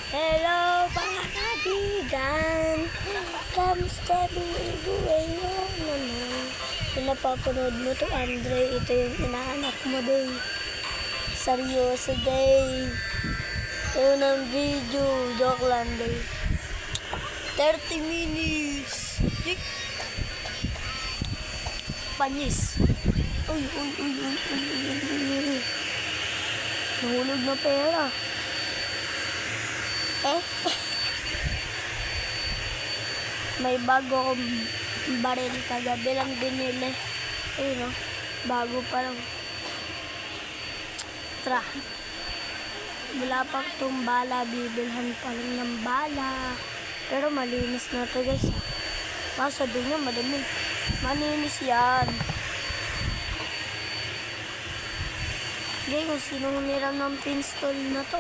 Hello mga kaibigan! Kamusta buhay nyo naman? Kung napapanood mo to Andre, ito yung inaanak mo day. Seryoso day. Unang video, joke lang day. 30 minutes. Jik. Panis. Uy. Nahulog na pera. May bago akong baril kagabi lang binili. Ayun o, bago pa lang. Tra. Wala pang itong bala, bibilhan pa lang ng bala. Pero malinis na ito guys. Sabi nyo madami. Malinis yan. Hindi kung sino humiram ng pinstol na to.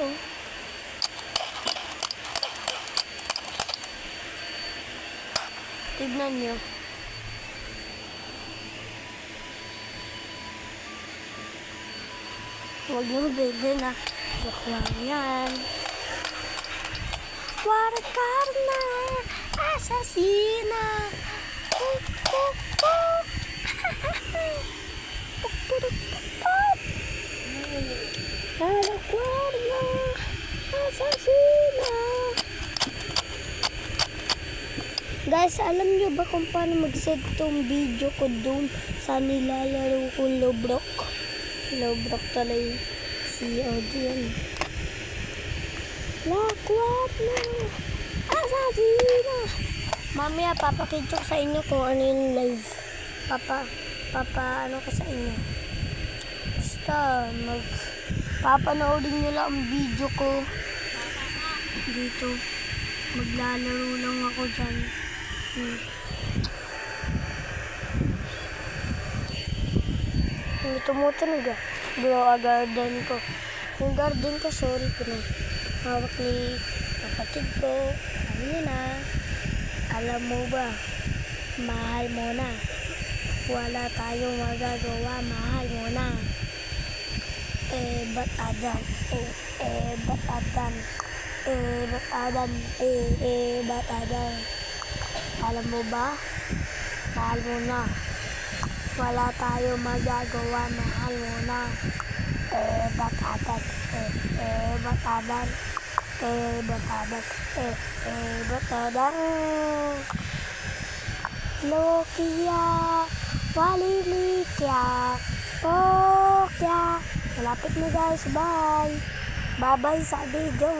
Tignan nyo. Huwag nyo bilhin na. Joke lang yan. Warakarna, asasina. Warakarna, asasina. Guys, alam nyo ba kung paano mag-set tong video ko doon sa nilalaro kong Lobrock? Lobrock talaga si Audien. Lakwat na! Asasina! Mamaya papakita ko sa inyo kung ano yung live. Ano ko sa inyo. Basta papanoodin nyo lang ang video ko. Dito. Maglalaro lang ako dyan. Hindi tumutunog ah. Blow a garden ko. Yung garden ko, sorry ko na. Hawak ni kapatid ko. Alam niya na. Alam mo ba? Mahal mo na. Wala tayong magagawa. Mahal mo na. Ba't adan? Ba't adan? Ba't adan? Ba't adan? Alam mo ba? Mahal mo na. Wala tayong magagawa. Mahal mo na. Ba't adan? Ba't adan? Ba't adan? Ba't adan? Lokia, Walilikya, Tokya. Malapit na guys. Bye. Bye-bye sa video.